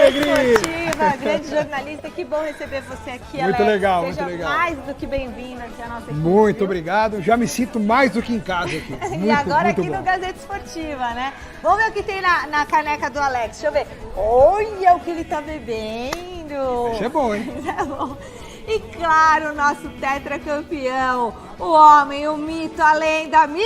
alegria! Esportiva, grande jornalista, que bom receber você aqui, Alex. Muito legal, Seja muito legal. mais do que bem-vindo aqui à nossa equipe. Muito obrigado, já me sinto mais do que em casa aqui. Muito, E agora muito aqui bom. no Gazeta Esportiva, né? Vamos ver o que tem na caneca do Alex. Deixa eu ver. Olha o que ele tá bebendo. Isso é bom, hein? Isso é bom. E claro, o nosso tetracampeão, o homem, o mito, a lenda, Miller!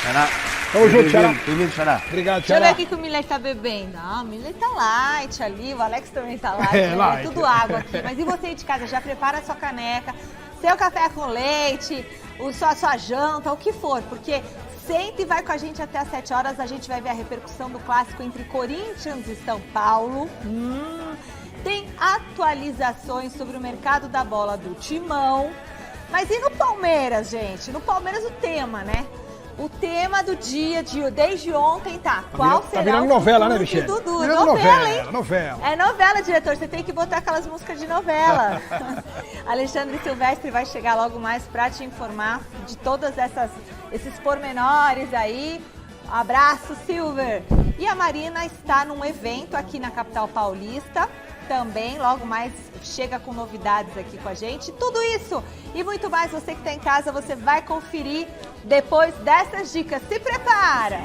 Xará. Tamo junto, Xará. Bem-vindo, Xará. Obrigado, Deixa eu ver Xará. o que o Miller tá bebendo. Ah, o Miller tá light ali, o Alex também tá light. É, né? light. É tudo água aqui. Mas e você aí de casa, já prepara a sua caneca, seu café com leite, a sua janta, o que for, porque senta e vai com a gente até às 7 horas, a gente vai ver a repercussão do clássico entre Corinthians e São Paulo. Tem atualizações sobre o mercado da bola do Timão. Mas e no Palmeiras, gente? No Palmeiras o tema, né? O tema do dia, desde ontem, tá? Qual será virando o novela, né, futuro Michele? de Dudu? Virando Novela, hein? novela. É novela, diretor. Você tem que botar aquelas músicas de novela. Alexandre Silvestre vai chegar logo mais para te informar de todas esses pormenores aí. Abraço, Silver. E a Marina está num evento aqui na capital paulista. Também, logo mais, chega com novidades aqui com a gente. Tudo isso e muito mais, você que está em casa, você vai conferir depois dessas dicas. Se prepara!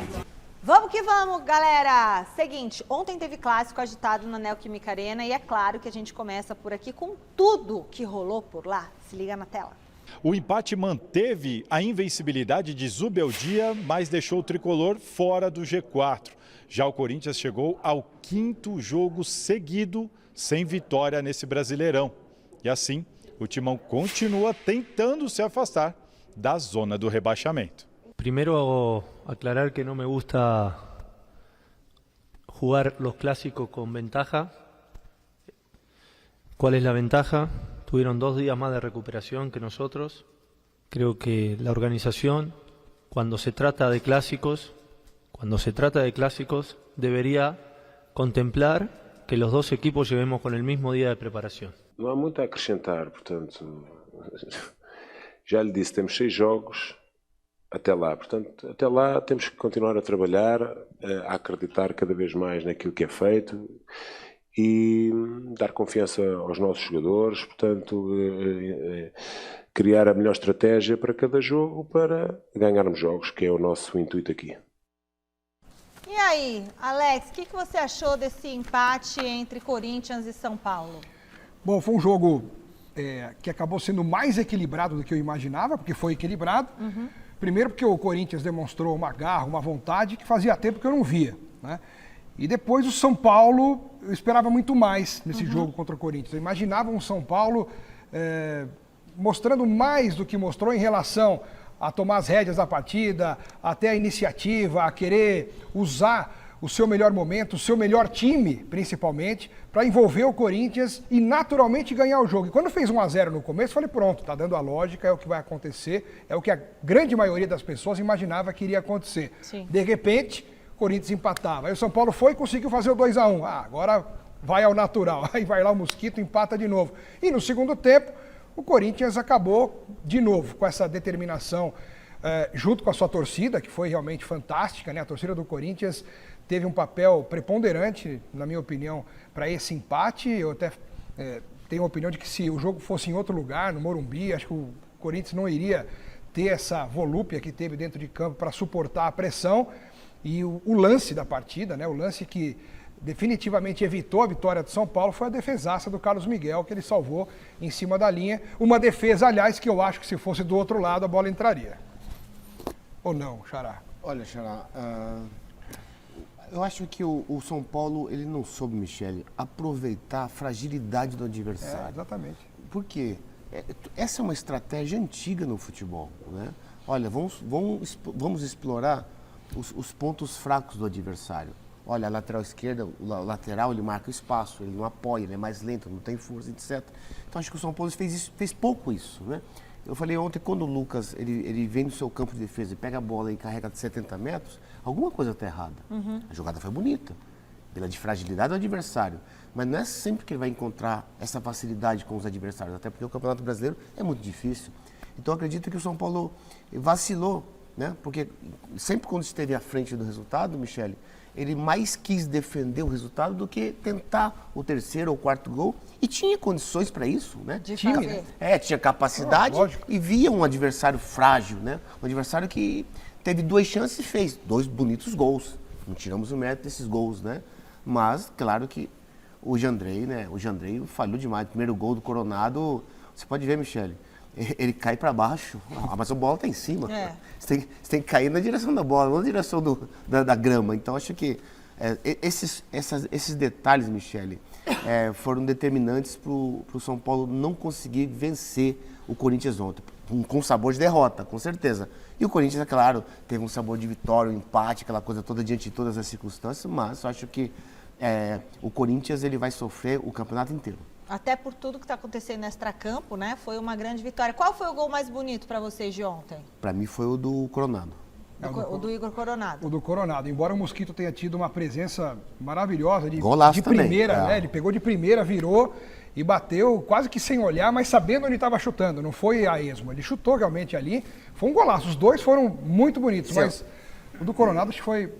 Vamos que vamos, galera! Seguinte, ontem teve clássico agitado na Neoquímica Arena e é claro que a gente começa por aqui com tudo que rolou por lá. Se liga na tela. O empate manteve a invencibilidade de Zubeldia, mas deixou o tricolor fora do G4. Já o Corinthians chegou ao 5º jogo seguido sem vitória nesse Brasileirão. E assim, o Timão continua tentando se afastar da zona do rebaixamento. Primero aclarar que no me gusta jugar los clásicos con ventaja. ¿Cuál es la ventaja? Tuvieron 2 días más de recuperación que nosotros. Creo que la organización, cuando se trata de clásicos, debería contemplar que los 2 equipos llevemos con el mismo día de preparación. Não há muito a acrescentar, portanto, já lhe disse, temos 6 jogos até lá. Portanto, até lá temos que continuar a trabalhar, a acreditar cada vez mais naquilo que é feito e dar confiança aos nossos jogadores, portanto, criar a melhor estratégia para cada jogo para ganharmos jogos, que é o nosso intuito aqui. E aí, Alex, o que você achou desse empate entre Corinthians e São Paulo? Bom, foi um jogo que acabou sendo mais equilibrado do que eu imaginava, porque foi equilibrado. Primeiro porque o Corinthians demonstrou uma garra, uma vontade que fazia tempo que eu não via, né? E depois o São Paulo, eu esperava muito mais nesse jogo contra o Corinthians. Eu imaginava um São Paulo mostrando mais do que mostrou em relação a tomar as rédeas da partida, até a iniciativa, a querer usar o seu melhor momento, o seu melhor time, principalmente, para envolver o Corinthians e naturalmente ganhar o jogo. E quando fez 1-0 no começo, falei, pronto, tá dando a lógica, é o que vai acontecer, é o que a grande maioria das pessoas imaginava que iria acontecer. Sim. De repente, o Corinthians empatava. Aí o São Paulo foi e conseguiu fazer o 2-1. Agora vai ao natural. Aí vai lá o Mosquito, empata de novo. E no segundo tempo, o Corinthians acabou de novo com essa determinação, junto com a sua torcida, que foi realmente fantástica, né? A torcida do Corinthians teve um papel preponderante, na minha opinião, para esse empate. Eu até tenho a opinião de que se o jogo fosse em outro lugar, no Morumbi, acho que o Corinthians não iria ter essa volúpia que teve dentro de campo para suportar a pressão. E o lance da partida, né? O lance que definitivamente evitou a vitória do São Paulo foi a defesaça do Carlos Miguel, que ele salvou em cima da linha. Uma defesa, aliás, que eu acho que se fosse do outro lado a bola entraria. Ou não, Xará? Olha, Xará, eu acho que o São Paulo, ele não soube, Michele, aproveitar a fragilidade do adversário. Exatamente. Por quê? Essa é uma estratégia antiga no futebol, né? Olha, vamos explorar os pontos fracos do adversário. Olha, a lateral esquerda, o lateral, ele marca espaço, ele não apoia, ele é mais lento, não tem força, etc. Então, acho que o São Paulo fez pouco isso, né? Eu falei ontem, quando o Lucas, ele vem do seu campo de defesa e pega a bola e carrega de 70 metros, alguma coisa está errada. A jogada foi bonita, pela de fragilidade do adversário. Mas não é sempre que ele vai encontrar essa facilidade com os adversários, até porque o Campeonato Brasileiro é muito difícil. Então, eu acredito que o São Paulo vacilou, né? Porque sempre quando esteve à frente do resultado, Michele, ele mais quis defender o resultado do que tentar o terceiro ou quarto gol. E tinha condições para isso, né? De Time, fazer. né? Tinha capacidade Lógico. e via um adversário frágil, né? Um adversário que teve 2 chances e fez 2 bonitos gols. Não tiramos o mérito desses gols, né? Mas, claro que o Jandrei, né? O Jandrei falhou demais. O primeiro gol do Coronado, você pode ver, Michele, ele cai para baixo, mas a bola tá em cima. É. Você tem que cair na direção da bola, não na direção da grama. Então, acho que esses detalhes, Michele, foram determinantes para o São Paulo não conseguir vencer o Corinthians ontem. Com sabor de derrota, com certeza. E o Corinthians, é claro, teve um sabor de vitória, um empate, aquela coisa toda diante de todas as circunstâncias, mas eu acho que o Corinthians ele vai sofrer o campeonato inteiro. Até por tudo que está acontecendo no extracampo, né? Foi uma grande vitória. Qual foi o gol mais bonito para vocês de ontem? Para mim foi o do Coronado. O do Igor Coronado. O do Coronado. Embora o Mosquito tenha tido uma presença maravilhosa de Golaço primeira, também, né? Ele pegou de primeira, virou e bateu quase que sem olhar, mas sabendo onde estava chutando. Não foi a esmo. Ele chutou realmente ali. Foi um golaço. Os dois foram muito bonitos, mas o do Coronado acho que foi...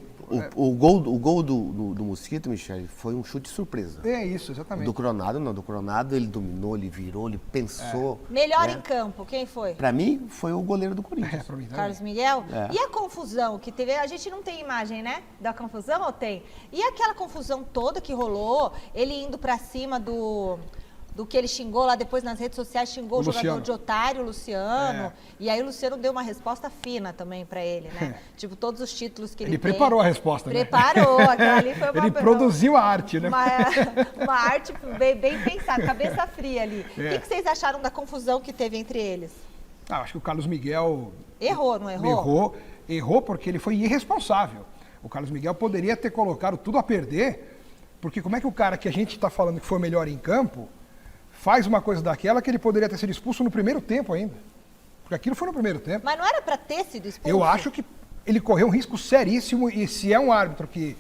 O gol do Mosquito, Michele, foi um chute surpresa. É isso, exatamente. Do Coronado, não. Do Coronado, ele dominou, ele virou, ele pensou. Melhor né? em campo, quem foi? Pra mim, foi o goleiro do Corinthians. Pra mim também. Carlos Miguel? É. E a confusão que teve? A gente não tem imagem, né? Da confusão ou tem? E aquela confusão toda que rolou, ele indo pra cima do que ele xingou lá depois nas redes sociais, xingou o jogador Luciano. de otário, o Luciano. E aí o Luciano deu uma resposta fina também pra ele, né? Tipo, todos os títulos que ele Ele tem. preparou a resposta, né? Preparou, aquela ali foi uma... Ele produziu a arte, né? Uma arte bem pensada, cabeça fria ali. O que vocês acharam da confusão que teve entre eles? Acho que o Carlos Miguel Errou, não errou? Errou porque ele foi irresponsável. O Carlos Miguel poderia ter colocado tudo a perder, porque como é que o cara que a gente está falando que foi melhor em campo faz uma coisa daquela que ele poderia ter sido expulso no primeiro tempo ainda? Porque aquilo foi no primeiro tempo. Mas não era pra ter sido expulso? Eu acho que ele correu um risco seríssimo e se é um árbitro que...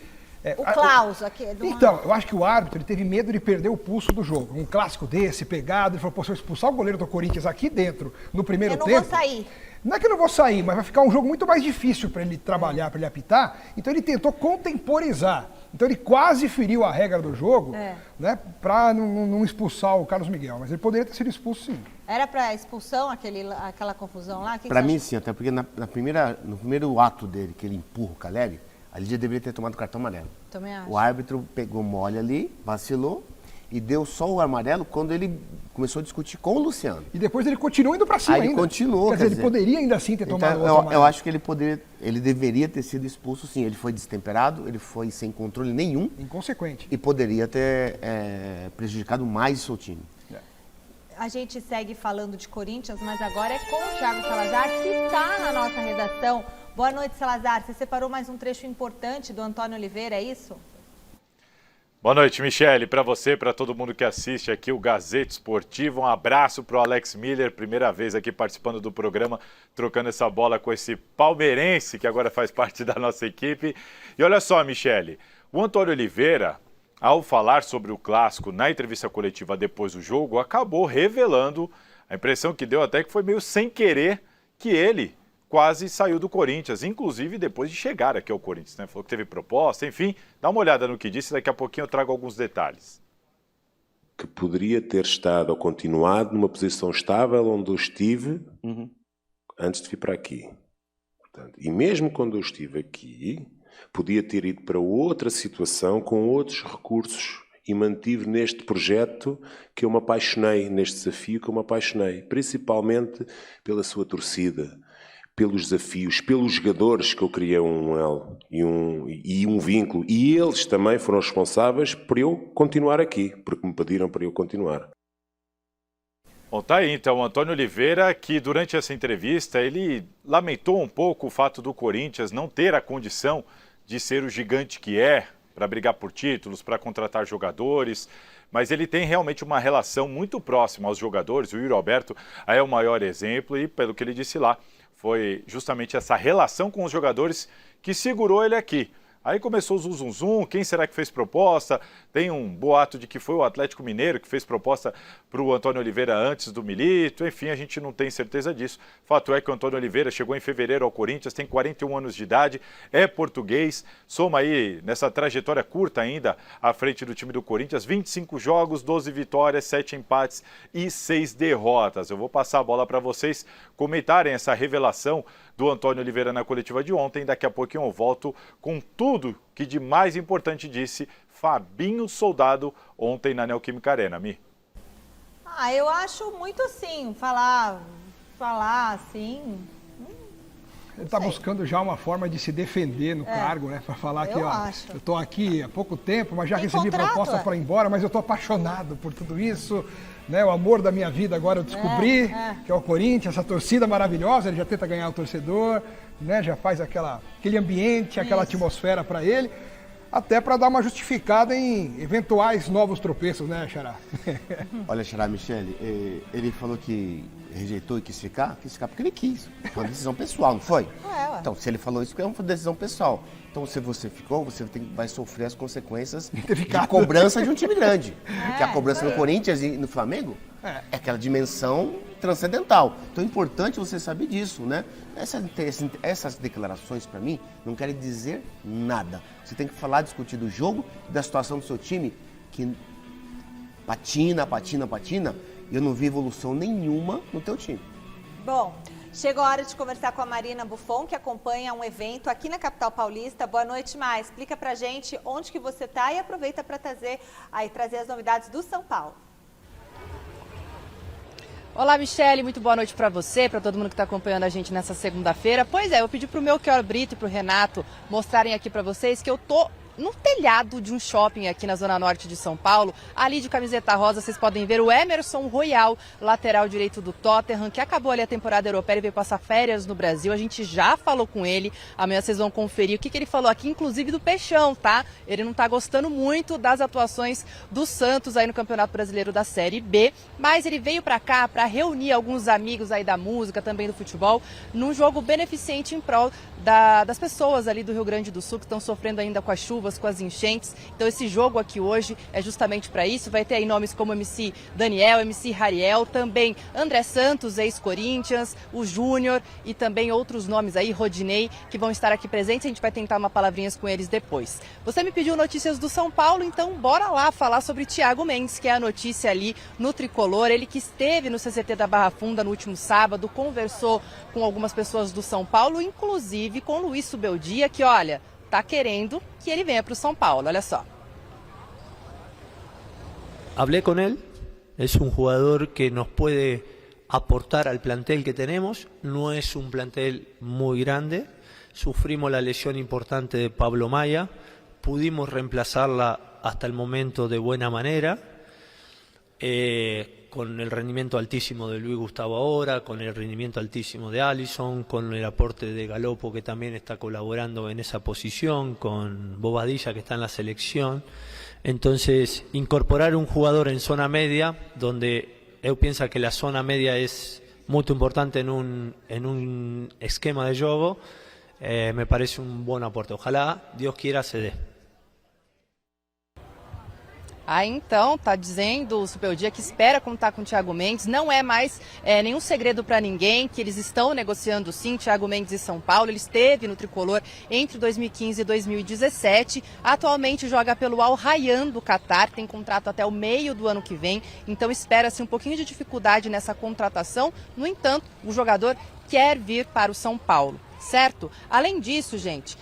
O Klaus aqui. Então, eu acho que o árbitro ele teve medo de perder o pulso do jogo. Um clássico desse, pegado, ele falou, pô, se eu expulsar o goleiro do Corinthians aqui dentro, no primeiro tempo... Eu não vou sair. Não é que eu não vou sair, mas vai ficar um jogo muito mais difícil para ele trabalhar, para ele apitar. Então ele tentou contemporizar. Então ele quase feriu a regra do jogo, né, para não expulsar o Carlos Miguel. Mas ele poderia ter sido expulso sim. Era para expulsão aquela confusão lá? Para mim, sim, até porque no primeiro ato dele, que ele empurra o Caleri, ali já deveria ter tomado cartão amarelo. Também acho. O árbitro pegou mole ali, vacilou e deu só o amarelo quando ele começou a discutir com o Luciano. E depois ele continuou indo para cima Aí ele ainda. continuou, Quer dizer, ele poderia ainda assim ter tomado então, outro amarelo. eu acho que ele deveria ter sido expulso, sim. Ele foi destemperado, ele foi sem controle nenhum Inconsequente. e poderia ter prejudicado mais o seu time. A gente segue falando de Corinthians, mas agora é com o Thiago Salazar, que está na nossa redação. Boa noite, Salazar. Você separou mais um trecho importante do Antônio Oliveira, é isso? Boa noite, Michele. Para você, para todo mundo que assiste aqui o Gazeta Esportivo, um abraço para o Alex Miller, primeira vez aqui participando do programa, trocando essa bola com esse palmeirense que agora faz parte da nossa equipe. E olha só, Michele, o Antônio Oliveira, ao falar sobre o clássico na entrevista coletiva depois do jogo, acabou revelando a impressão que deu até que foi meio sem querer que ele quase saiu do Corinthians, inclusive depois de chegar aqui ao Corinthians, né? Falou que teve proposta, enfim, dá uma olhada no que disse, daqui a pouquinho eu trago alguns detalhes. Que poderia ter estado ou continuado numa posição estável onde eu estive antes de vir para aqui. Portanto, e mesmo quando eu estive aqui, podia ter ido para outra situação com outros recursos e mantive neste projeto que eu me apaixonei, neste desafio que eu me apaixonei, principalmente pela sua torcida, pelos desafios, pelos jogadores que eu criei um elo e um vínculo. E eles também foram responsáveis por eu continuar aqui, porque me pediram para eu continuar. Bom, tá aí então o Antônio Oliveira, que durante essa entrevista ele lamentou um pouco o fato do Corinthians não ter a condição de ser o gigante que é, para brigar por títulos, para contratar jogadores, mas ele tem realmente uma relação muito próxima aos jogadores. O Yuri Alberto é o maior exemplo e, pelo que ele disse lá, foi justamente essa relação com os jogadores que segurou ele aqui. Aí começou o zum, quem será que fez proposta? Tem um boato de que foi o Atlético Mineiro que fez proposta para o Antônio Oliveira antes do Milito, enfim, a gente não tem certeza disso. Fato é que o Antônio Oliveira chegou em fevereiro ao Corinthians, tem 41 anos de idade, é português, soma aí nessa trajetória curta ainda à frente do time do Corinthians, 25 jogos, 12 vitórias, 7 empates e 6 derrotas. Eu vou passar a bola para vocês comentarem essa revelação do Antônio Oliveira na coletiva de ontem. Daqui a pouquinho eu volto com tudo que de mais importante disse Fabinho Soldado ontem na Neoquímica Arena. Mi. Eu acho muito assim, falar assim... Ele está buscando já uma forma de se defender no cargo, né? Para falar que, eu estou aqui há pouco tempo, mas já recebi proposta para ir embora, mas eu estou apaixonado por tudo isso. Né, o amor da minha vida agora eu descobri, que é o Corinthians, essa torcida maravilhosa, ele já tenta ganhar o torcedor, né, já faz aquele ambiente, aquela atmosfera para ele, até para dar uma justificada em eventuais novos tropeços, né, Xará? Olha, Xará, Michele, ele falou que rejeitou e quis ficar porque ele quis. Foi uma decisão pessoal, não foi? Então, se ele falou isso, é uma decisão pessoal. Então, se você ficou, você vai sofrer as consequências de cobrança de um time grande. Porque a cobrança no Corinthians e no Flamengo é aquela dimensão transcendental. Então, é importante você saber disso, né? Essas declarações, para mim, não querem dizer nada. Você tem que falar, discutir do jogo e da situação do seu time, que patina. E eu não vi evolução nenhuma no teu time. Bom, chegou a hora de conversar com a Marina Buffon, que acompanha um evento aqui na capital paulista. Boa noite, Mar. Explica pra gente onde que você tá e aproveita para trazer as novidades do São Paulo. Olá, Michele, muito boa noite para você, para todo mundo que está acompanhando a gente nessa segunda-feira. Pois é, eu pedi para o Melchior Brito e para o Renato mostrarem aqui para vocês que eu tô no telhado de um shopping aqui na Zona Norte de São Paulo. Ali de camiseta rosa vocês podem ver o Emerson Royal, lateral direito do Tottenham, que acabou ali a temporada europeia e veio passar férias no Brasil. A gente já falou com ele, amanhã vocês vão conferir o que ele falou aqui, inclusive do Peixão, tá? Ele não tá gostando muito das atuações do Santos aí no Campeonato Brasileiro da Série B, mas ele veio pra cá para reunir alguns amigos aí da música, também do futebol, num jogo beneficente em prol das pessoas ali do Rio Grande do Sul que estão sofrendo ainda com as chuvas, com as enchentes. Então esse jogo aqui hoje é justamente para isso. Vai ter aí nomes como MC Daniel, MC Rariel, também André Santos, ex-Corinthians, o Júnior e também outros nomes aí, Rodinei, que vão estar aqui presentes. A gente vai tentar uma palavrinhas com eles depois. Você me pediu notícias do São Paulo, então bora lá falar sobre Thiago Mendes, que é a notícia ali no Tricolor. Ele que esteve no CCT da Barra Funda no último sábado, conversou com algumas pessoas do São Paulo, inclusive com o Luiz Subeldia, que olha, tá querendo que ele venha para o São Paulo, olha só. Hablé con él, es un jugador que nos puede aportar al plantel que tenemos, no es un plantel muy grande, sufrimos la lesión importante de Pablo Maya, pudimos reemplazarla hasta el momento de buena manera, con el rendimiento altísimo de Luis Gustavo ahora, con el rendimiento altísimo de Alisson, con el aporte de Galopo que también está colaborando en esa posición, con Bobadilla que está en la selección. Entonces, incorporar un jugador en zona media, donde yo pienso que la zona media es muy importante en un esquema de juego, me parece un buen aporte. Ojalá, Dios quiera, se dé. Então, tá dizendo o Subeldia que espera contar com o Thiago Mendes. Não é mais nenhum segredo para ninguém que eles estão negociando sim, Thiago Mendes e São Paulo. Ele esteve no Tricolor entre 2015 e 2017. Atualmente joga pelo Al Rayyan do Catar, tem contrato até o meio do ano que vem. Então espera-se um pouquinho de dificuldade nessa contratação. No entanto, o jogador quer vir para o São Paulo. Certo? Além disso, gente,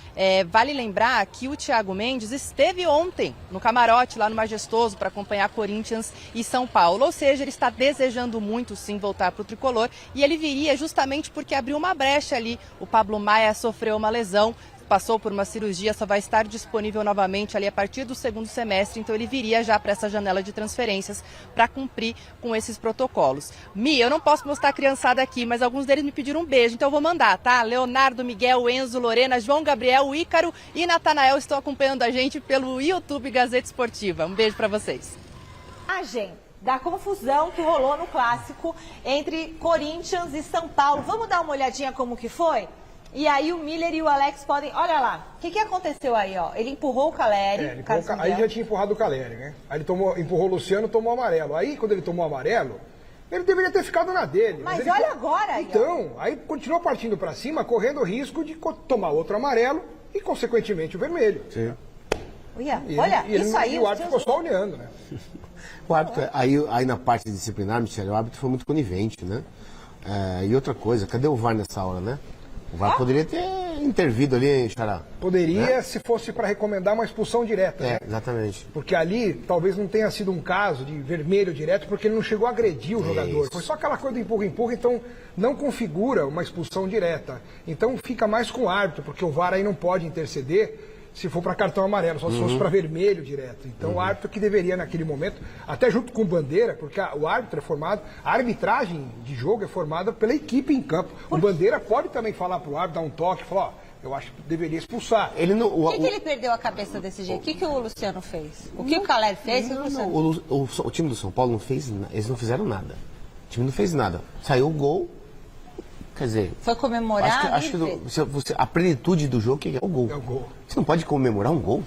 vale lembrar que o Thiago Mendes esteve ontem no camarote lá no Majestoso para acompanhar Corinthians e São Paulo. Ou seja, ele está desejando muito sim voltar para o Tricolor e ele viria justamente porque abriu uma brecha ali. O Pablo Maia sofreu uma lesão, passou por uma cirurgia, só vai estar disponível novamente ali a partir do segundo semestre, então ele viria já para essa janela de transferências para cumprir com esses protocolos. Mi, eu não posso mostrar a criançada aqui, mas alguns deles me pediram um beijo, então eu vou mandar, tá? Leonardo, Miguel, Enzo, Lorena, João Gabriel, Ícaro e Natanael estão acompanhando a gente pelo YouTube Gazeta Esportiva. Um beijo para vocês. Da confusão que rolou no clássico entre Corinthians e São Paulo. Vamos dar uma olhadinha como que foi? E aí o Miller e o Alex podem... Olha lá, o que aconteceu aí, ó? Ele empurrou o Caleri. Aí já tinha empurrado o Caleri, né? Aí ele empurrou o Luciano, tomou o amarelo. Aí, quando ele tomou o amarelo, ele deveria ter ficado na dele. Mas olha agora aí, então, aí continuou partindo pra cima, correndo o risco de tomar outro amarelo e, consequentemente, o vermelho. Sim. Olha, isso aí... E o árbitro ficou só olhando, né? O árbitro, aí na parte disciplinar, Michele, o árbitro foi muito conivente, né? E outra coisa, cadê o VAR nessa hora, né? O VAR poderia ter intervido ali, Xará. Poderia, se fosse para recomendar uma expulsão direta, né? Exatamente. Porque ali talvez não tenha sido um caso de vermelho direto, porque ele não chegou a agredir o jogador. Foi só aquela coisa do empurra-empurra, então não configura uma expulsão direta. Então fica mais com o árbitro, porque o VAR aí não pode interceder se for para cartão amarelo, só se fosse para vermelho direto. Então o árbitro que deveria naquele momento, até junto com o Bandeira, porque o árbitro é formado, a arbitragem de jogo é formada pela equipe em campo. O Bandeira pode também falar para o árbitro, dar um toque, falar, ó, eu acho que deveria expulsar. Por que ele perdeu a cabeça desse jeito? O que o Luciano fez? O que o Caleri fez? O time do São Paulo não fez nada, eles não fizeram nada. O time não fez nada. Saiu o gol. Quer dizer, foi comemorar. Acho que a plenitude do jogo é o gol. É o gol. Você não pode comemorar um gol?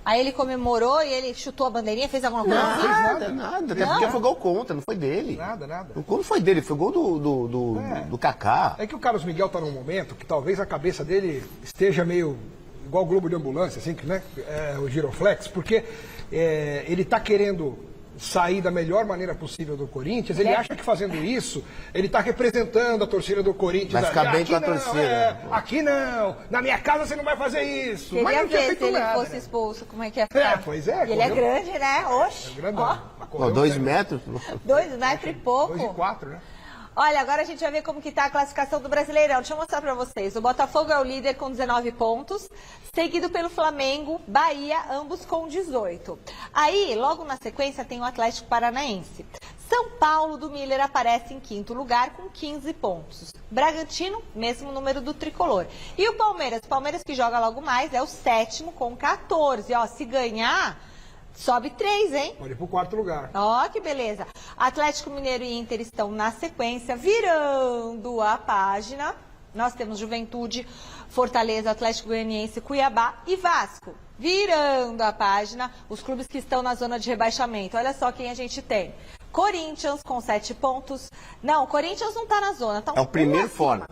Aí ele comemorou e ele chutou a bandeirinha, fez alguma coisa? Não, nada. Até porque foi gol contra, não foi dele. Nada. O gol não foi dele, foi gol do Kaká. É que o Carlos Miguel tá num momento que talvez a cabeça dele esteja meio igual o globo de ambulância, assim, né? O giroflex, porque ele tá querendo sair da melhor maneira possível do Corinthians, ele acha que fazendo isso, ele está representando a torcida do Corinthians. Vai ficar bem com a torcida. Aqui não, na minha casa você não vai fazer isso. Queria mas não tinha ver feito se ele nada, fosse expulso, como é que ia ficar. Pois é. E ele é grande, né? Oxe. É grandão. 2 metros? 2 metros e pouco. 2,4, né? Olha, agora a gente vai ver como que tá a classificação do Brasileirão. Deixa eu mostrar pra vocês. O Botafogo é o líder com 19 pontos, seguido pelo Flamengo, Bahia, ambos com 18. Aí, logo na sequência, tem o Atlético Paranaense. São Paulo do Miller aparece em quinto lugar com 15 pontos. Bragantino, mesmo número do Tricolor. E o Palmeiras que joga logo mais, é o sétimo com 14. Ó, se ganhar... sobe 3, hein? Pode ir pro quarto lugar. Ó, que beleza. Atlético Mineiro e Inter estão na sequência, virando a página. Nós temos Juventude, Fortaleza, Atlético Goianiense, Cuiabá e Vasco. Virando a página, os clubes que estão na zona de rebaixamento. Olha só quem a gente tem. Corinthians com 7 pontos. Não, o Corinthians não tá na zona. Tá é o primeiro fora.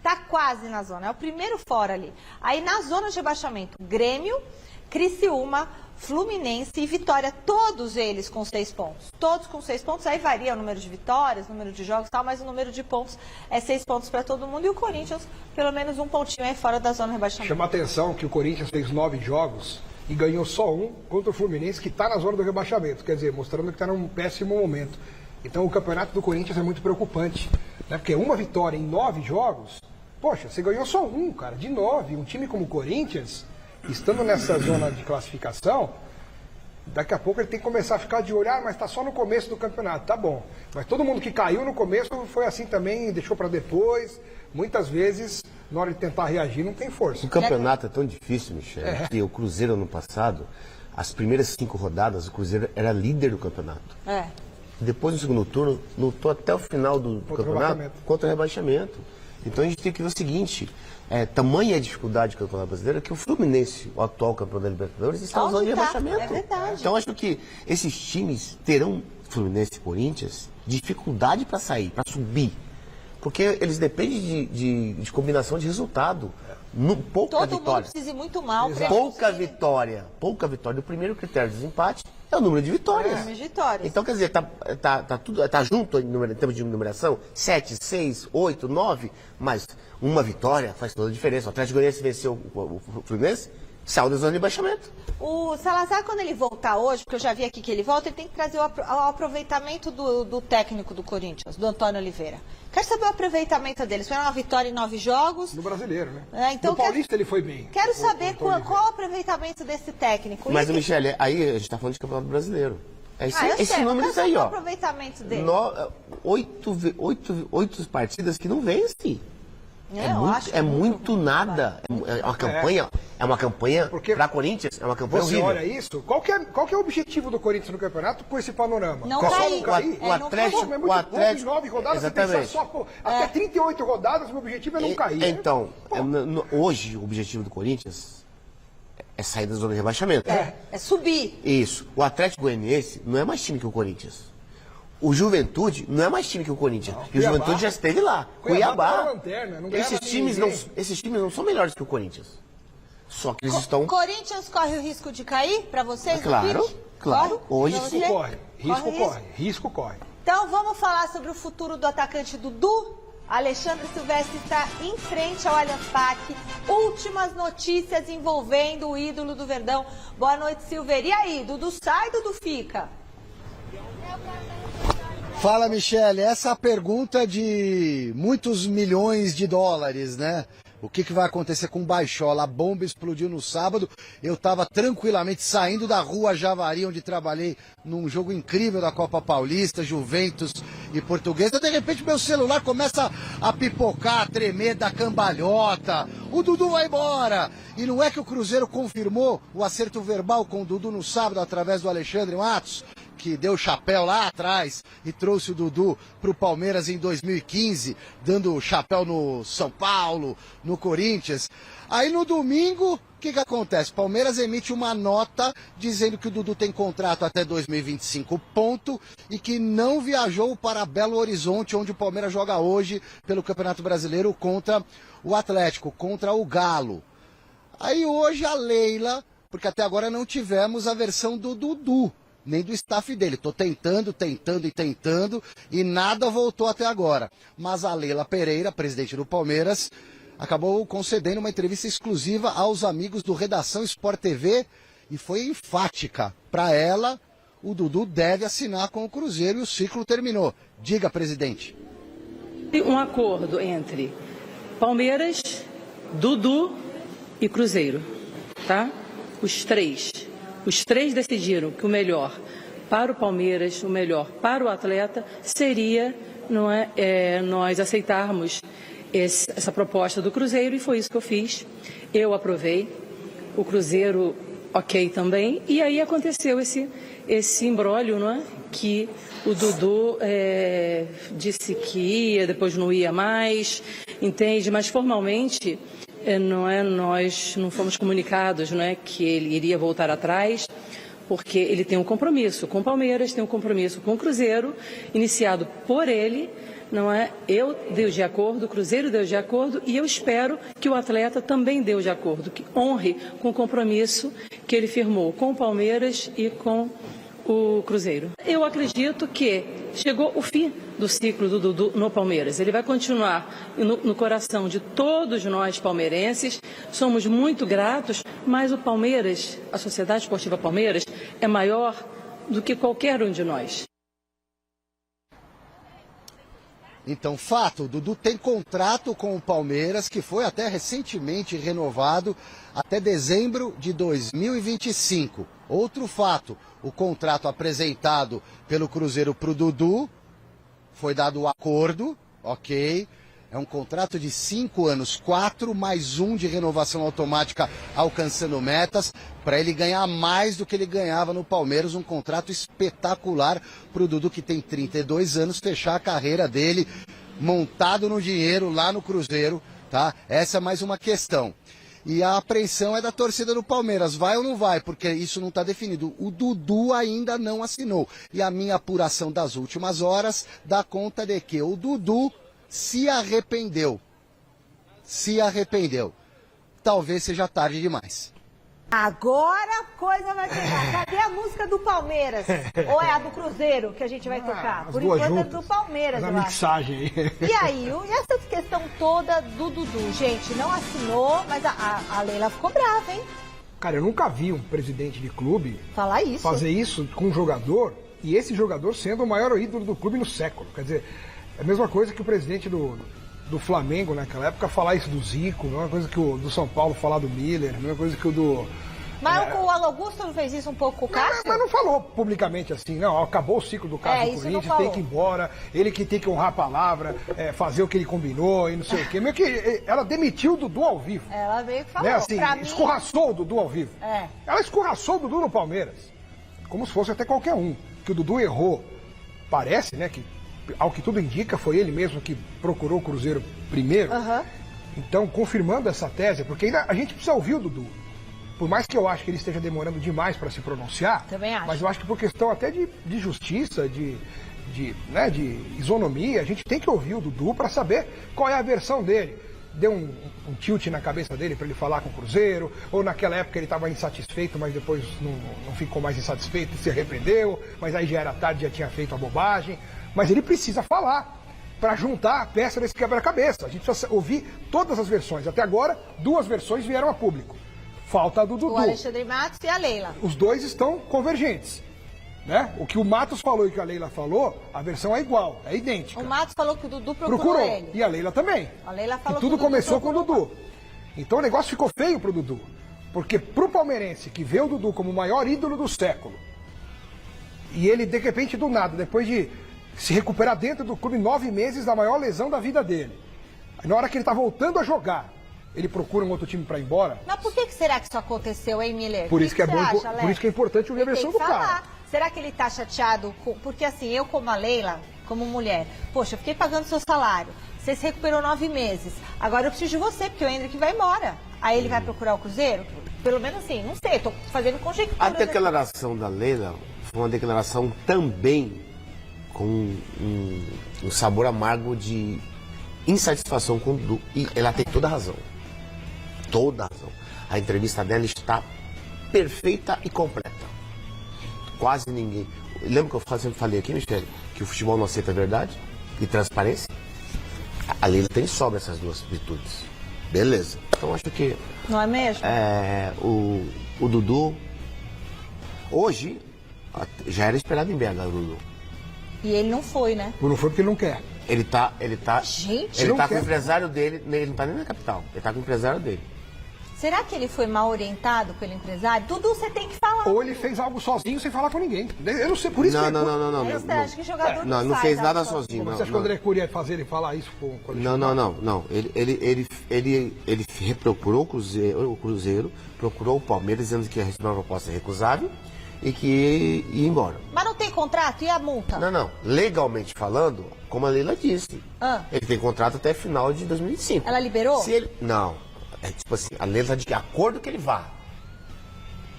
Tá quase na zona, é o primeiro fora ali. Aí na zona de rebaixamento, Grêmio, Criciúma, Fluminense e Vitória, todos eles com 6 pontos. Todos com 6 pontos, aí varia o número de vitórias, o número de jogos e tal, mas o número de pontos é 6 pontos para todo mundo. E o Corinthians, pelo menos um pontinho aí fora da zona de rebaixamento. Chama a atenção que o Corinthians fez 9 jogos e ganhou só um contra o Fluminense, que está na zona do rebaixamento. Quer dizer, mostrando que está num péssimo momento. Então o campeonato do Corinthians é muito preocupante, né? Porque uma vitória em 9 jogos, poxa, você ganhou só um, cara, de 9. Um time como o Corinthians, estando nessa zona de classificação, daqui a pouco ele tem que começar a ficar de olho, mas está só no começo do campeonato, tá bom. Mas todo mundo que caiu no começo foi assim também, deixou para depois. Muitas vezes, na hora de tentar reagir, não tem força. O campeonato é tão difícil, Michel, que o Cruzeiro ano passado, as primeiras 5 rodadas, o Cruzeiro era líder do campeonato. Depois, no segundo turno, lutou até o final do campeonato contra o rebaixamento. Então a gente tem que ver o seguinte, tamanha a dificuldade do Campeonato Brasileiro que o Fluminense, o atual campeão da Libertadores, está na zona de rebaixamento. É verdade. Então acho que esses times terão, Fluminense e Corinthians, dificuldade para sair, para subir. Porque eles dependem de combinação de resultado. Pouca Todo vitória. mundo precisa ir muito mal. Pouca vitória. O primeiro critério de desempate é o número de vitórias. Então, quer dizer, tá junto em termos de numeração, 7, 6, 8, 9, mas uma vitória faz toda a diferença. O Atlético Goianiense venceu o Fluminense, saiu da zona de baixamento. O Salazar, quando ele voltar hoje, porque eu já vi aqui que ele volta, ele tem que trazer o aproveitamento do técnico do Corinthians, do Antônio Oliveira. Quero saber o aproveitamento dele. Foi uma vitória em 9 jogos. No Brasileiro, né? Então no Paulista ele foi bem. Quero saber qual o aproveitamento desse técnico. Mas, Michele, aí a gente está falando de Campeonato Brasileiro. Esse número aí, ó. O aproveitamento dele. 8 partidas que não vence. É muito nada. É uma campanha Porque para Corinthians, é uma campanha Você horrível. olha isso, qual que é o objetivo do Corinthians no campeonato com esse panorama? Não Só cair. não cair? O Atlético, Pô, é muito pouco, em 9 rodadas, exatamente. você pensar só, pô, até 38 rodadas, meu objetivo é não cair. Então, Pô, hoje o objetivo do Corinthians é sair da zona de rebaixamento. É subir. Isso. O Atlético Goianiense não é mais time que o Corinthians. O Juventude não é mais time que o Corinthians. E o Cuiabá. Juventude já esteve lá. Cuiabá tá na lanterna, não ganhava esses times não são melhores que o Corinthians. Só que eles estão... Corinthians corre o risco de cair para vocês? Claro, Lupic? claro. Hoje Pra sim. você? Risco corre. Então vamos falar sobre o futuro do atacante Dudu. Alexandre Silvestre está em frente ao Allianz Parque. Últimas notícias envolvendo o ídolo do Verdão. Boa noite, Silveira. E aí, Dudu sai, Dudu fica? Fala, Michele. Essa é a pergunta de muitos milhões de dólares, né? O que vai acontecer com o Baixola? A bomba explodiu no sábado. Eu estava tranquilamente saindo da rua Javari, onde trabalhei num jogo incrível da Copa Paulista, Juventus e Portuguesa. De repente, meu celular começa a pipocar, a tremer da cambalhota. O Dudu vai embora. E não é que o Cruzeiro confirmou o acerto verbal com o Dudu no sábado, através do Alexandre Matos, que deu o chapéu lá atrás e trouxe o Dudu para o Palmeiras em 2015, dando o chapéu no São Paulo, no Corinthians. Aí no domingo, o que acontece? Palmeiras emite uma nota dizendo que o Dudu tem contrato até 2025, ponto, e que não viajou para Belo Horizonte, onde o Palmeiras joga hoje pelo Campeonato Brasileiro contra o Atlético, contra o Galo. Aí hoje a Leila, porque até agora não tivemos a versão do Dudu, nem do staff dele. Tô tentando e nada voltou até agora. Mas a Leila Pereira, presidente do Palmeiras, acabou concedendo uma entrevista exclusiva aos amigos do Redação Sport TV e foi enfática. Para ela, o Dudu deve assinar com o Cruzeiro e o ciclo terminou. Diga, presidente. Um acordo entre Palmeiras, Dudu e Cruzeiro, tá? Os três decidiram que o melhor para o Palmeiras, o melhor para o atleta, seria nós aceitarmos essa proposta do Cruzeiro, e foi isso que eu fiz. Eu aprovei, o Cruzeiro ok também, e aí aconteceu esse imbróglio, não é? Que o Dudu disse que ia, depois não ia mais, entende? Mas formalmente... nós não fomos comunicados, que ele iria voltar atrás, porque ele tem um compromisso com o Palmeiras, tem um compromisso com o Cruzeiro, iniciado por ele, Eu dei de acordo, o Cruzeiro deu de acordo, e eu espero que o atleta também deu de acordo, que honre com o compromisso que ele firmou com o Palmeiras e com o Cruzeiro. Eu acredito que chegou o fim do ciclo do Dudu no Palmeiras. Ele vai continuar no coração de todos nós palmeirenses. Somos muito gratos, mas o Palmeiras, a Sociedade Esportiva Palmeiras, é maior do que qualquer um de nós. Então, fato, o Dudu tem contrato com o Palmeiras, que foi até recentemente renovado até dezembro de 2025. Outro fato, o contrato apresentado pelo Cruzeiro para o Dudu, foi dado o acordo, ok, é um contrato de 5 anos, 4 mais 1 de renovação automática alcançando metas, para ele ganhar mais do que ele ganhava no Palmeiras, um contrato espetacular para o Dudu, que tem 32 anos, fechar a carreira dele montado no dinheiro lá no Cruzeiro, tá? Essa é mais uma questão. E a apreensão é da torcida do Palmeiras, vai ou não vai, porque isso não está definido. O Dudu ainda não assinou. E a minha apuração das últimas horas dá conta de que o Dudu se arrependeu. Se arrependeu. Talvez seja tarde demais. Agora a coisa vai pegar. Cadê a música do Palmeiras? Ou é a do Cruzeiro que a gente vai tocar? Por enquanto é do Palmeiras, eu acho. Mixagem aí. E aí, essa questão toda do Dudu, gente, não assinou, mas a Leila ficou brava, hein? Cara, eu nunca vi um presidente de clube falar isso. Fazer isso com um jogador, e esse jogador sendo o maior ídolo do clube no século. Quer dizer, é a mesma coisa que o presidente do Flamengo naquela época falar isso do Zico, a mesma coisa que o do São Paulo falar do Miller, a mesma coisa que o do... Mas o Alan Augusto não fez isso um pouco com o Cássio? Mas não falou publicamente assim, não, acabou o ciclo do Cássio do Corinthians, tem que ir embora, ele que tem que honrar a palavra, fazer o que ele combinou e não sei o quê. Meio que ela demitiu o Dudu ao vivo. Ela veio que falou, né? Assim, escorraçou o Dudu ao vivo. É. Ela escorraçou o Dudu no Palmeiras, como se fosse até qualquer um, que o Dudu errou. Parece, né, que ao que tudo indica, foi ele mesmo que procurou o Cruzeiro primeiro. Então, confirmando essa tese, porque ainda a gente precisa ouvir o Dudu. Por mais que eu acho que ele esteja demorando demais para se pronunciar, também acho. Mas eu acho que por questão até de justiça, de isonomia, a gente tem que ouvir o Dudu para saber qual é a versão dele. Deu um tilt na cabeça dele para ele falar com o Cruzeiro, ou naquela época ele estava insatisfeito, mas depois não ficou mais insatisfeito e se arrependeu, mas aí já era tarde, já tinha feito a bobagem. Mas ele precisa falar para juntar a peça desse quebra-cabeça. A gente precisa ouvir todas as versões. Até agora, 2 versões vieram a público. Falta a do Dudu. O Alexandre Matos e a Leila. Os dois estão convergentes. Né? O que o Matos falou e o que a Leila falou, a versão é igual, é idêntica. O Matos falou que o Dudu procurou ele. E a Leila também. A Leila falou que tudo começou com o Dudu. Então o negócio ficou feio pro Dudu. Porque pro palmeirense, que vê o Dudu como o maior ídolo do século, e ele, de repente, do nada, depois de se recuperar dentro do clube 9 meses da maior lesão da vida dele, na hora que ele tá voltando a jogar, ele procura um outro time para ir embora. Mas por que será que isso aconteceu, hein, Miller? Por isso que é bom, acha, por isso que é importante ouvir a versão do cara. Será que ele tá chateado com... Porque assim, eu como a Leila, como mulher, poxa, eu fiquei pagando seu salário, você se recuperou 9 meses, agora eu preciso de você, porque o Hendrick vai embora. Aí ele vai procurar o Cruzeiro? Pelo menos assim, não sei, tô fazendo conjectura. A declaração da Leila foi uma declaração também com um sabor amargo de insatisfação com o Dudu. E ela tem toda a razão. Toda a razão. A entrevista dela está perfeita e completa. Quase ninguém. Lembra que eu sempre falei aqui, Michele, que o futebol não aceita a verdade e transparência? A Leila tem sobra essas 2 virtudes. Beleza. Então acho que... Não é mesmo? O Dudu... Hoje, já era esperado em BH, o Dudu. E ele não foi, né? Não foi porque ele não quer. Ele tá Gente, ele tá com o empresário dele, ele não tá nem na capital, ele tá com o empresário dele. Será que ele foi mal orientado pelo empresário? Dudu, você tem que falar. Ou ele fez algo sozinho sem falar com ninguém. Eu não sei, por isso não, que... Não. Acho que jogador não fez nada sozinho. Você acha que o André Cury ia fazer ele falar isso com o Não. Ele reprocurou o Cruzeiro, procurou o Palmeiras, dizendo que ia receber uma proposta recusável e que ia embora. Mas não tem contrato? E a multa? Não. Legalmente falando, como a Leila disse, ele tem contrato até final de 2005. Ela liberou? Não. É tipo assim, a Leila tá de acordo que ele vá.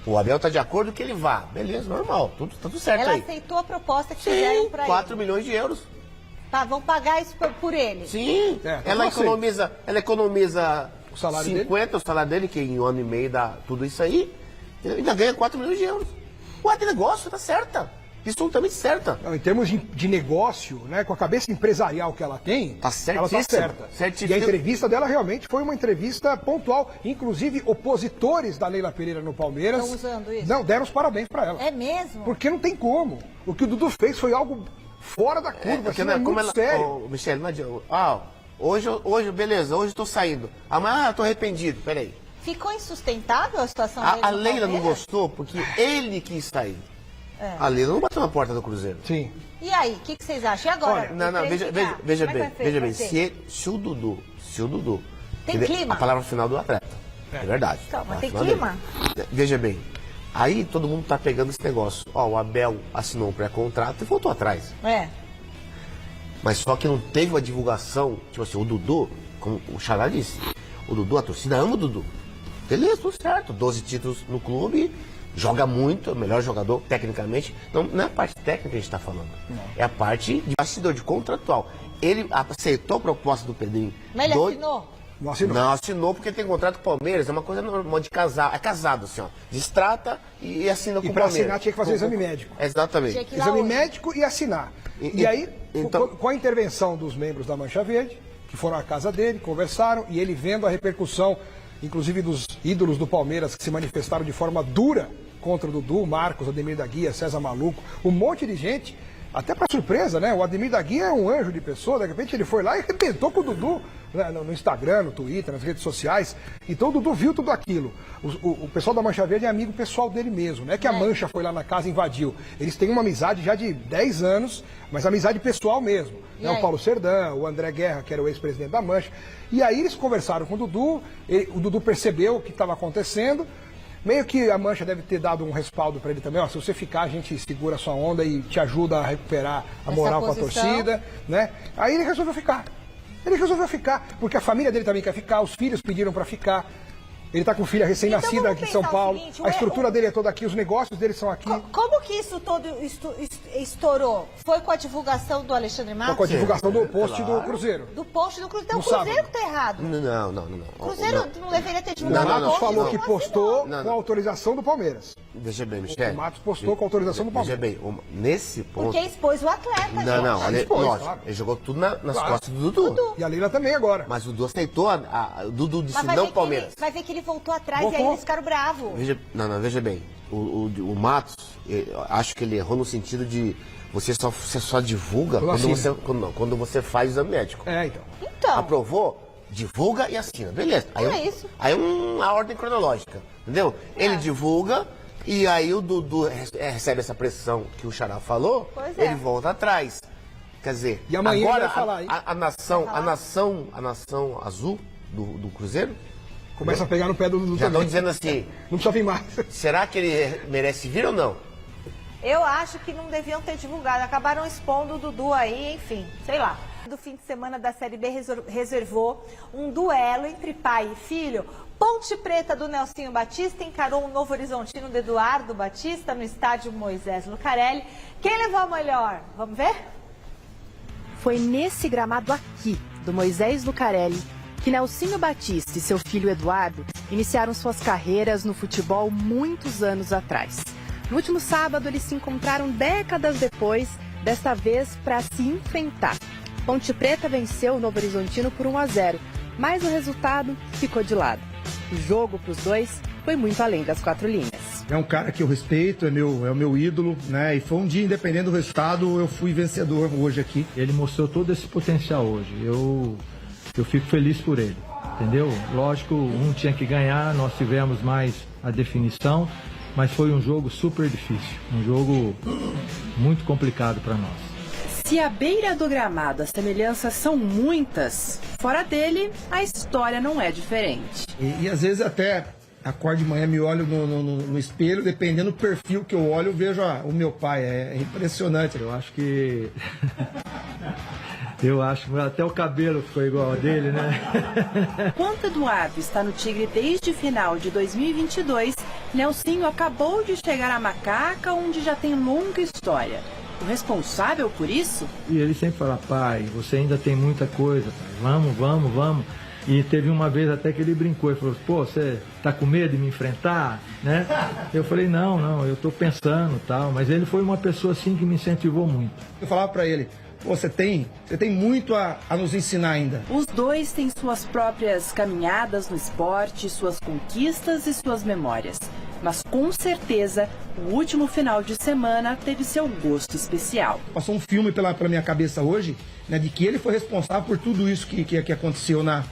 O Abel tá de acordo que ele vá. Beleza, normal, tudo certo ela aí. Ela aceitou a proposta que fizeram pra 4 milhões de euros. Tá, vão pagar isso por ele. Sim, ela economiza o salário 50, dele? O salário dele, que em 1 ano e meio dá tudo isso aí, ainda ganha 4 milhões de euros. Ué, de negócio, tá certa. Absolutamente certa. Não, em termos de negócio, né, com a cabeça empresarial que ela tem, tá certíssima, ela tá certa. Certíssima. E a entrevista dela realmente foi uma entrevista pontual. Inclusive, opositores da Leila Pereira no Palmeiras... Estão usando isso? Não, deram os parabéns para ela. É mesmo? Porque não tem como. O que o Dudu fez foi algo fora da curva, assim, é muito sério. Michele, não adianta. Hoje, beleza, hoje eu tô saindo. Amanhã eu tô arrependido, peraí. Ficou insustentável a situação dele A Leila não gostou porque ele quis sair. A Leila não bateu na porta do Cruzeiro. Sim. E aí, o que vocês acham? E agora? Veja bem. Se o Dudu... Tem clima? A palavra final do atleta. É verdade. Então, mas tem clima? Veja bem. Aí todo mundo tá pegando esse negócio. O Abel assinou um pré-contrato e voltou atrás. Mas só que não teve uma divulgação. Tipo assim, o Dudu, como o Xará disse, o Dudu, a torcida ama o Dudu. Beleza, tudo certo. 12 títulos no clube... Joga muito, é o melhor jogador tecnicamente. Não é a parte técnica que a gente está falando. É a parte de bastidor, de contratual. Ele aceitou a proposta do Pedrinho. Mas ele assinou? Não assinou. Não assinou porque ele tem contrato com o Palmeiras. É uma coisa normal de casar. É casado, assim, ó. Destrata e assina com o Palmeiras. E para assinar tinha que fazer exame médico. Exatamente. Exame médico e assinar. E aí, então... com a intervenção dos membros da Mancha Verde, que foram à casa dele, conversaram, e ele vendo a repercussão, inclusive dos ídolos do Palmeiras, que se manifestaram de forma dura contra o Dudu, Marcos, Ademir da Guia, César Maluco, um monte de gente, até para surpresa, né? O Ademir da Guia é um anjo de pessoa, de repente ele foi lá e arrebentou com o Dudu né, no Instagram, no Twitter, nas redes sociais. Então o Dudu viu tudo aquilo. O pessoal da Mancha Verde é amigo pessoal dele mesmo. Não é que a Mancha foi lá na casa e invadiu. Eles têm uma amizade já de 10 anos, mas amizade pessoal mesmo. Né? O Paulo Serdão, o André Guerra, que era o ex-presidente da Mancha. E aí eles conversaram com o Dudu, o Dudu percebeu o que estava acontecendo. Meio que a Mancha deve ter dado um respaldo para ele também. Ó, se você ficar, a gente segura a sua onda e te ajuda a recuperar a moral com a torcida, né? Aí ele resolveu ficar. Ele resolveu ficar, porque a família dele também quer ficar, os filhos pediram para ficar. Ele está com filha recém-nascida então, aqui em São Paulo. Seguinte, a estrutura dele é toda aqui, os negócios dele são aqui. Como que isso todo estourou? Foi com a divulgação do Alexandre Matos? Foi com a divulgação do post do Cruzeiro. Do post do Cruzeiro. Então No o Cruzeiro sábado. que tá errado. Não. O Cruzeiro não deveria ter O divulgado Matos o post. falou que não postou assinou. com a autorização do Palmeiras. Veja bem, Michele. O Matos postou com a autorização do Veja Palmeiras. bem, nesse ponto... Porque expôs o atleta, gente. Não, olha, Expôs, lógico, claro. ele jogou tudo nas Claro. costas do Dudu. E a Leila também agora. Mas o Dudu aceitou, o Dudu disse Mas não Palmeiras. vai ver que ele voltou atrás Voltou. e aí eles ficaram bravos. Veja bem, o Matos, eu acho que ele errou no sentido de você só divulga quando você faz o exame médico. Então. Então. Aprovou, divulga e assina. Beleza. Aí É isso. Aí uma ordem cronológica, entendeu? Ele divulga e aí o Dudu recebe essa pressão que o Xará falou, Pois é. ele volta atrás. Quer dizer, E amanhã agora ele vai falar, hein? a nação azul do Cruzeiro Começa a pegar no pé do Dudu já estão também. dizendo assim, Não precisa vir mais. será que ele merece vir ou não? Eu acho que não deviam ter divulgado. Acabaram expondo o Dudu aí, enfim, sei lá. Do fim de semana da Série B reservou um duelo entre pai e filho. Ponte Preta do Nelsinho Batista encarou o Novo Horizontino do Eduardo Batista no estádio Moisés Lucarelli. Quem levou a melhor? Vamos ver? Foi nesse gramado aqui, do Moisés Lucarelli, que Nelsinho Batista e seu filho Eduardo iniciaram suas carreiras no futebol muitos anos atrás. No último sábado, eles se encontraram décadas depois, desta vez para se enfrentar. Ponte Preta venceu o Novo Horizontino por 1-0, mas o resultado ficou de lado. O jogo para os dois foi muito além das 4 linhas. É um cara que eu respeito, é o meu ídolo, né? E foi um dia, independente do resultado, eu fui vencedor hoje aqui. Ele mostrou todo esse potencial hoje. Eu fico feliz por ele, entendeu? Lógico, um tinha que ganhar, nós tivemos mais a definição, mas foi um jogo super difícil, um jogo muito complicado para nós. Se à beira do gramado as semelhanças são muitas, fora dele a história não é diferente. E às vezes até acordo de manhã, me olho no espelho, dependendo do perfil que eu olho, eu vejo o meu pai. É impressionante. Eu acho que... Eu acho que até o cabelo ficou igual a dele, né? Enquanto Eduardo está no Tigre desde final de 2022, Nelsinho acabou de chegar à Macaca, onde já tem longa história. O responsável por isso? E ele sempre fala, pai, você ainda tem muita coisa, pai. Vamos. E teve uma vez até que ele brincou e falou, pô, você tá com medo de me enfrentar, né? Eu falei, não, eu tô pensando e tal. Mas ele foi uma pessoa assim que me incentivou muito. Eu falava para ele, você tem muito a nos ensinar ainda. Os dois têm suas próprias caminhadas no esporte, suas conquistas e suas memórias. Mas com certeza, o último final de semana teve seu gosto especial. Passou um filme pela minha cabeça hoje, né, de que ele foi responsável por tudo isso que aconteceu na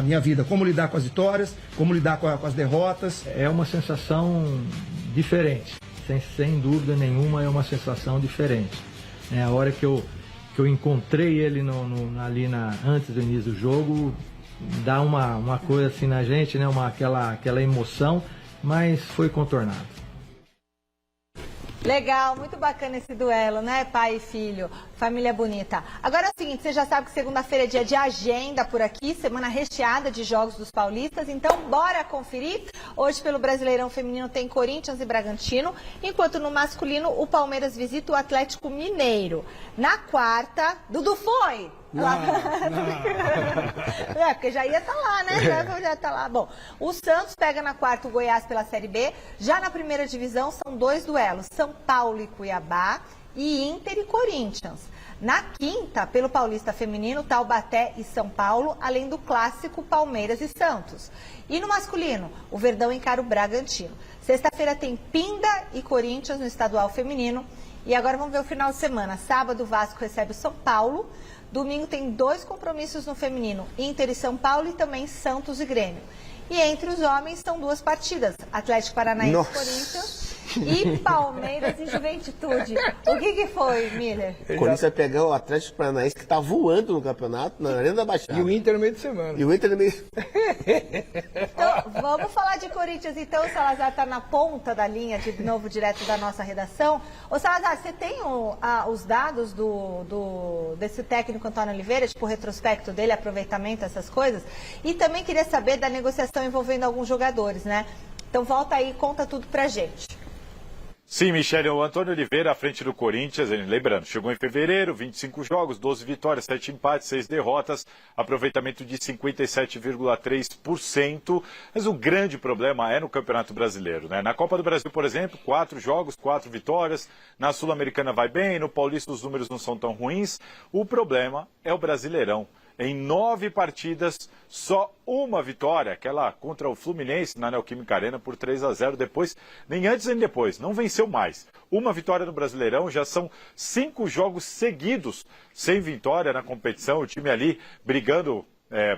minha vida. Como lidar com as vitórias, como lidar com as derrotas. É uma sensação diferente, sem dúvida nenhuma é uma sensação diferente. É a hora que eu encontrei ele antes do início do jogo, dá uma coisa assim na gente, né? Aquela emoção, mas foi contornado. Legal, muito bacana esse duelo, né? Pai e filho, família bonita. Agora é o seguinte, você já sabe que segunda-feira é dia de agenda por aqui, semana recheada de jogos dos paulistas, então bora conferir. Hoje pelo Brasileirão Feminino tem Corinthians e Bragantino, enquanto no masculino o Palmeiras visita o Atlético Mineiro. Na quarta, Dudu foi! É, porque já ia estar lá, né? Já tá lá. Bom, o Santos pega na quarta o Goiás pela Série B. Já na primeira divisão são 2 duelos, São Paulo e Cuiabá e Inter e Corinthians. Na quinta, pelo Paulista Feminino, Taubaté e São Paulo, além do clássico Palmeiras e Santos. E no masculino, o Verdão encara o Bragantino. Sexta-feira tem Pinda e Corinthians no Estadual Feminino. E agora vamos ver o final de semana. Sábado, o Vasco recebe o São Paulo. Domingo tem 2 compromissos no feminino, Inter e São Paulo, e também Santos e Grêmio. E entre os homens são 2 partidas, Atlético Paranaense e Corinthians e Palmeiras e Juventude. O que foi, Miller? O Corinthians vai pegar o Atlético Paranaense, que está voando no campeonato, na Arena da Baixada. E o Inter no meio de semana. E o Inter no meio... Então, vamos falar de Corinthians, então. O Salazar está na ponta da linha, de novo, direto da nossa redação. Ô, Salazar, você tem os dados desse técnico Antônio Oliveira, tipo o retrospecto dele, aproveitamento, essas coisas? E também queria saber da negociação envolvendo alguns jogadores, né? Então volta aí e conta tudo pra gente. Sim, Michele, o Antônio Oliveira à frente do Corinthians, lembrando, chegou em fevereiro, 25 jogos, 12 vitórias, 7 empates, 6 derrotas, aproveitamento de 57,3%, mas o grande problema é no Campeonato Brasileiro, né? Na Copa do Brasil, por exemplo, 4 jogos, 4 vitórias, na Sul-Americana vai bem, no Paulista os números não são tão ruins, o problema é o Brasileirão. Em 9 partidas, só uma vitória, aquela contra o Fluminense na Neoquímica Arena por 3-0, depois, nem antes nem depois, não venceu mais. Uma vitória no Brasileirão, já são 5 jogos seguidos sem vitória na competição, o time ali brigando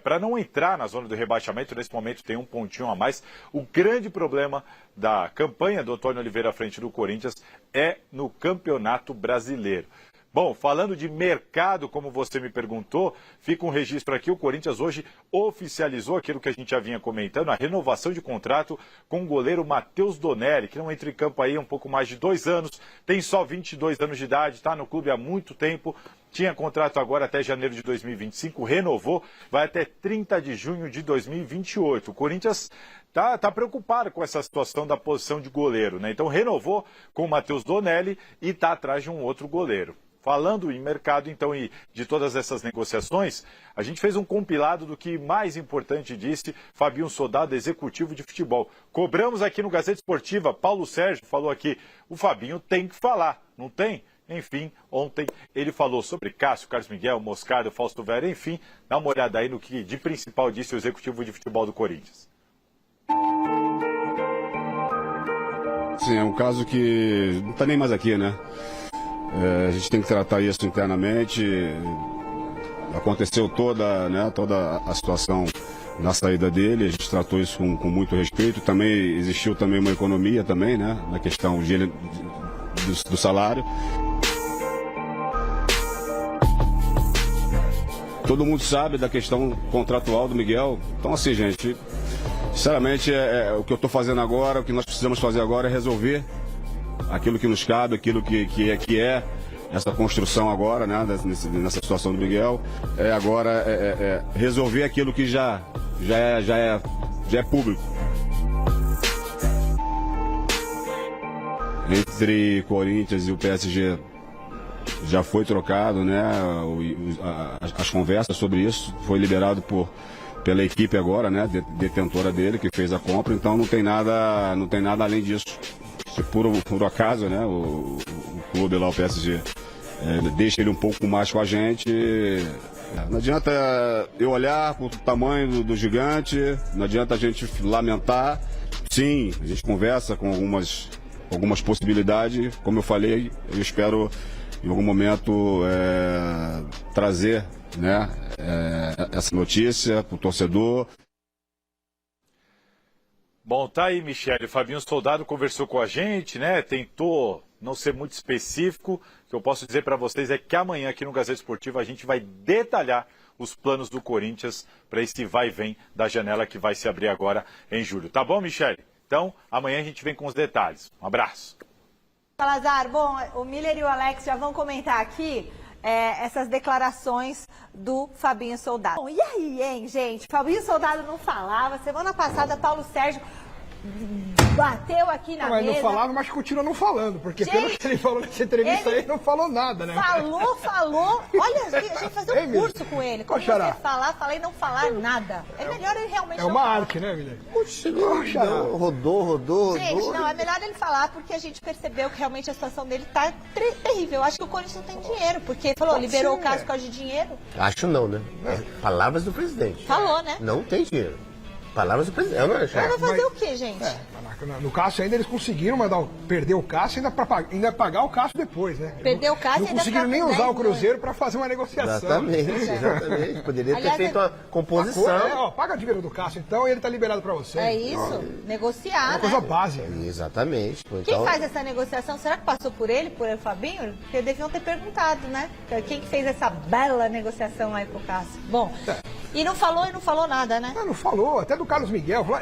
para não entrar na zona do rebaixamento, nesse momento tem um pontinho a mais. O grande problema da campanha do Antônio Oliveira à frente do Corinthians é no Campeonato Brasileiro. Bom, falando de mercado, como você me perguntou, fica um registro aqui, o Corinthians hoje oficializou aquilo que a gente já vinha comentando, a renovação de contrato com o goleiro Matheus Donelli, que não entra em campo aí há um pouco mais de 2 anos, tem só 22 anos de idade, está no clube há muito tempo, tinha contrato agora até janeiro de 2025, renovou, vai até 30 de junho de 2028. O Corinthians tá preocupado com essa situação da posição de goleiro, né? Então renovou com o Matheus Donelli e está atrás de um outro goleiro. Falando em mercado, então, e de todas essas negociações, a gente fez um compilado do que mais importante disse Fabinho Soldado, executivo de futebol. Cobramos aqui no Gazeta Esportiva, Paulo Sérgio falou aqui, o Fabinho tem que falar, não tem? Enfim, ontem ele falou sobre Cássio, Carlos Miguel, Moscardo, Fausto Vera, enfim, dá uma olhada aí no que de principal disse o executivo de futebol do Corinthians. Sim, é um caso que não está nem mais aqui, né? A gente tem que tratar isso internamente. Aconteceu toda a situação na saída dele, a gente tratou isso com muito respeito. Também existiu também uma economia também, né, na questão do salário. Todo mundo sabe da questão contratual do Miguel. Então, assim, gente, sinceramente, o que eu estou fazendo agora, o que nós precisamos fazer agora é resolver aquilo que nos cabe, aquilo que é essa construção agora, né, nessa situação do Miguel, agora resolver aquilo que já é público. Entre Corinthians e o PSG já foi trocado, né, as conversas sobre isso, foi liberado pela equipe agora, né, detentora dele, que fez a compra, então não tem nada além disso. Se por acaso, né, o clube lá, o PSG, deixa ele um pouco mais com a gente. Não adianta eu olhar para o tamanho do gigante, não adianta a gente lamentar. Sim, a gente conversa com algumas possibilidades. Como eu falei, eu espero em algum momento trazer, né, essa notícia para o torcedor. Bom, tá aí, Michele. O Fabinho Soldado conversou com a gente, né? Tentou não ser muito específico. O que eu posso dizer para vocês é que amanhã aqui no Gazeta Esportiva a gente vai detalhar os planos do Corinthians para esse vai e vem da janela que vai se abrir agora em julho. Tá bom, Michele? Então, amanhã a gente vem com os detalhes. Um abraço. Salazar, bom, o Miller e o Alex já vão comentar aqui essas declarações do Fabinho Soldado. Bom, e aí, hein, gente? Fabinho Soldado não falava. Semana passada, Paulo Sérgio bateu aqui na mesa. Não falava, mas continua não falando, porque gente, pelo que ele falou nessa entrevista aí, não falou nada, né? Falou. Olha, a gente fazer um curso com ele. Como você falar e não falar nada. É melhor ele realmente não falar. É uma arte, né, Miller? Rodou. Gente, não, é melhor ele falar, porque a gente percebeu que realmente a situação dele tá terrível. Eu acho que o Corinthians não tem dinheiro, porque falou, liberou o Cássio por causa de dinheiro. Acho não, né? Palavras do presidente. Falou, né? Não tem dinheiro. Palavras do presidente. Mas vai fazer o quê, gente? No Cássio ainda eles conseguiram perder o Cássio ainda pagar o Cássio depois, né? Perder o Cássio não ainda conseguiram nem usar o Cruzeiro para fazer uma negociação. Exatamente. Poderia ter feito uma composição. Paga a dívida do Cássio então e ele tá liberado para você. É isso, negociar, É uma coisa básica. Exatamente. Quem faz essa negociação, será que passou por ele, por el Fabinho? Porque deviam ter perguntado, né? Quem que fez essa bela negociação aí com o Cássio? Bom, e não falou nada, né? Não falou, até do Carlos Miguel. Falou,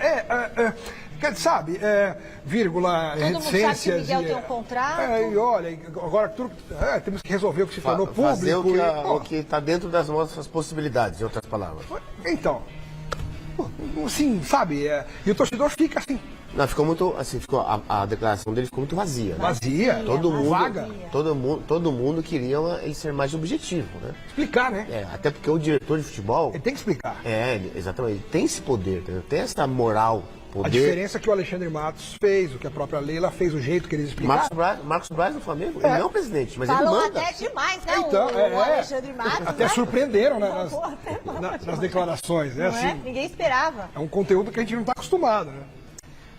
sabe, vírgula, todo mundo sabe que o reticências. Miguel tem um contrato. E olha, agora tudo, temos que resolver o que se tornou público. Fazer o que está dentro das nossas possibilidades, em outras palavras. Então, assim, sabe, e o torcedor fica assim. Não, ficou muito, assim, a declaração dele ficou muito vazia. Né? Vazia? Vaga. Todo mundo queria ele ser mais objetivo, né? Explicar, né? Até porque o diretor de futebol... Ele tem que explicar. Exatamente. Ele tem esse poder, tem essa moral, poder. A diferença é que o Alexandre Matos fez, o que a própria Leila fez, o jeito que eles explicaram. Marcos Braz no Flamengo, ele não é o presidente, mas Falam ele manda. até demais, né? Então, o Alexandre Matos. Até surpreenderam, né? Nas declarações, né? Não assim, Ninguém esperava. É um conteúdo que a gente não está acostumado, né?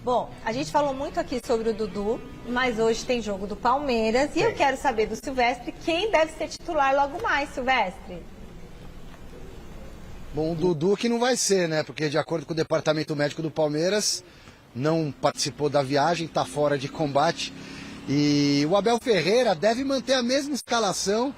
Bom, a gente falou muito aqui sobre o Dudu, mas hoje tem jogo do Palmeiras e eu quero saber do Silvestre quem deve ser titular logo mais, Silvestre. Bom, o Dudu que não vai ser, né? Porque de acordo com o departamento médico do Palmeiras, não participou da viagem, está fora de combate. E o Abel Ferreira deve manter a mesma escalação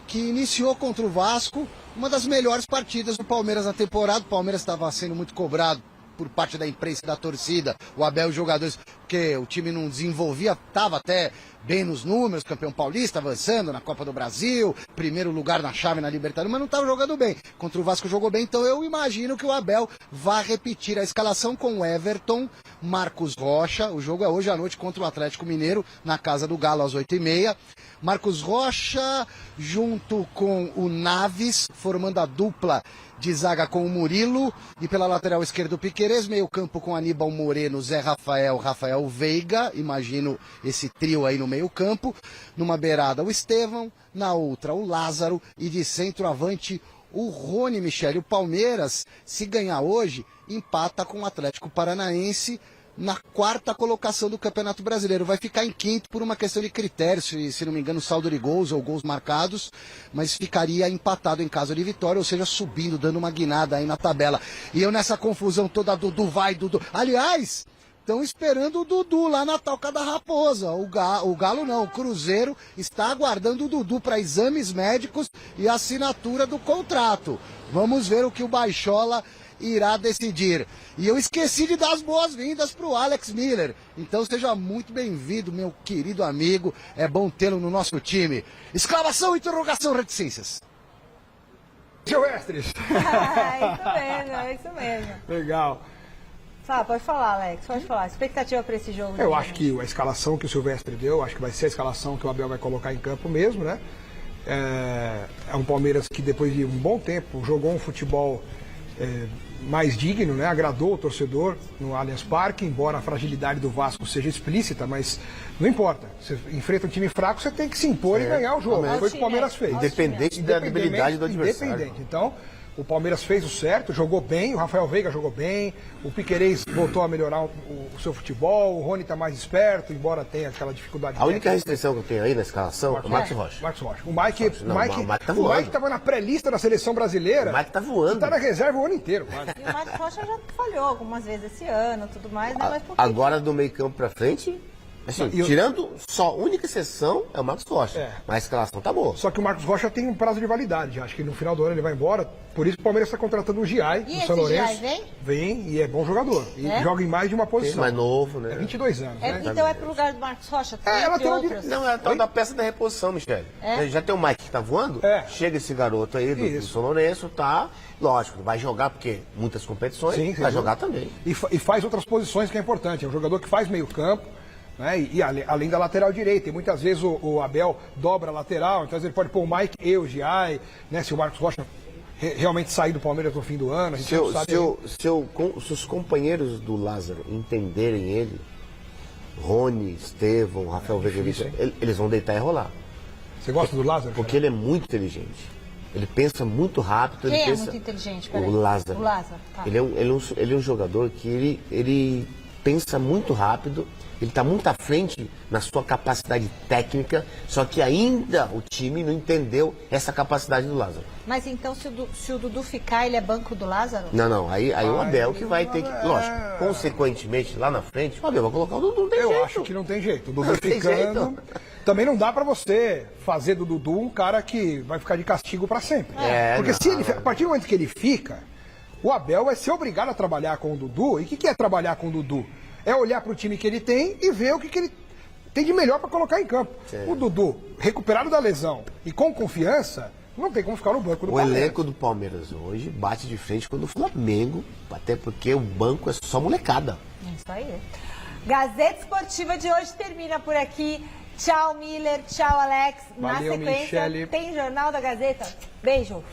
que iniciou contra o Vasco, uma das melhores partidas do Palmeiras na temporada. O Palmeiras estava sendo muito cobrado por parte da imprensa e da torcida, o Abel e os jogadores, porque o time não desenvolvia, estava até bem nos números, campeão paulista, avançando na Copa do Brasil, primeiro lugar na chave na Libertadores, mas não estava jogando bem. Contra o Vasco jogou bem, então eu imagino que o Abel vai repetir a escalação com Everton, Marcos Rocha, o jogo é hoje à noite contra o Atlético Mineiro, na Casa do Galo, às 8h30. Marcos Rocha, junto com o Naves, formando a dupla de zaga com o Murilo, e pela lateral esquerda o Piquerez, meio campo com Aníbal Moreno, Zé Rafael, Rafael Veiga, imagino esse trio aí no meio campo, numa beirada o Estevão, na outra o Lázaro, e de centroavante o Rony, Michele. O Palmeiras, se ganhar hoje, empata com o Atlético Paranaense na 4ª colocação do Campeonato Brasileiro. Vai ficar em 5º por uma questão de critérios, se não me engano, saldo de gols ou gols marcados, mas ficaria empatado em caso de vitória, ou seja, subindo, dando uma guinada aí na tabela. E eu nessa confusão toda, Dudu vai, Dudu... Aliás, estão esperando o Dudu lá na Toca da Raposa. O Galo não, o Cruzeiro está aguardando o Dudu para exames médicos e assinatura do contrato. Vamos ver o que o Baixola irá decidir. E eu esqueci de dar as boas-vindas para o Alex Miller. Então seja muito bem-vindo, meu querido amigo. É bom tê-lo no nosso time. Exclamação, interrogação, reticências. Silvestre. É isso mesmo. Legal. Pode falar, Alex, pode falar. Expectativa para esse jogo? Eu acho que a escalação que o Silvestre deu, acho que vai ser a escalação que o Abel vai colocar em campo mesmo, né? É um Palmeiras que depois de um bom tempo jogou um futebol mais digno, né? Agradou o torcedor no Allianz Parque, embora a fragilidade do Vasco seja explícita, mas não importa. Você enfrenta um time fraco, você tem que se impor e ganhar o jogo. Foi o que o Palmeiras fez. Independente da habilidade do adversário. Independente. Então, o Palmeiras fez o certo, jogou bem, o Rafael Veiga jogou bem, o Piquerez voltou a melhorar o seu futebol, o Rony está mais esperto, embora tenha aquela dificuldade. A única restrição que eu tenho aí na escalação é o Marcos Rocha. Marcos Rocha. O Mike estava na pré-lista da seleção brasileira. O Mike tá voando. Está na reserva o ano inteiro. E o Marcos Rocha já falhou algumas vezes esse ano, tudo mais, né? Mas agora do meio campo para frente... Assim, tirando só a única exceção é o Marcos Rocha. Mas a escalação tá boa. Só que o Marcos Rocha tem um prazo de validade. Acho que no final do ano ele vai embora. Por isso o Palmeiras está contratando o Giai do São Lourenço. Giai vem? Vem e é bom jogador. E joga em mais de uma posição. Mais novo, né? 22 anos. Né? Então é pro lugar do Marcos Rocha? Ela tem não, é a tal da peça da reposição, Michele. Já tem o Mike que tá voando. Chega esse garoto aí do São Lourenço, tá? Lógico, vai jogar porque muitas competições, vai jogar também. E faz outras posições que é importante. É um jogador que faz meio campo. Né? E além da lateral direita, e muitas vezes o Abel dobra a lateral, então ele pode pôr o Mike e o Giai, né? Se o Marcos Rocha realmente sair do Palmeiras no fim do ano, a gente não sabe. Se os companheiros do Lázaro entenderem ele, Rony, Estevão, Rafael Veiga, eles vão deitar e rolar. Você gosta do Lázaro? Porque ele é muito inteligente. Ele pensa muito rápido. Quem ele é pensa... muito inteligente? O Lázaro. O Lázaro, tá. Ele é um jogador que ele pensa muito rápido, ele está muito à frente na sua capacidade técnica, só que ainda o time não entendeu essa capacidade do Lázaro. Mas então, se o Dudu ficar, ele é banco do Lázaro? Não, aí o Abel que vai ter que... Lógico, consequentemente, lá na frente, o Abel vai colocar o Dudu, não tem jeito. Eu acho que não tem jeito. O Dudu ficando... Também não dá pra você fazer do Dudu um cara que vai ficar de castigo pra sempre. Porque a partir do momento que ele fica, o Abel vai ser obrigado a trabalhar com o Dudu. E o que é trabalhar com o Dudu? É olhar pro time que ele tem e ver o que ele tem de melhor pra colocar em campo. O Dudu, recuperado da lesão e com confiança, não tem como ficar no banco do Palmeiras. O elenco do Palmeiras hoje bate de frente com o do Flamengo, até porque o banco é só molecada. Isso aí. Gazeta Esportiva de hoje termina por aqui. Tchau, Miller. Tchau, Alex. Valeu, Na sequência, Michele. tem Jornal da Gazeta. Beijo.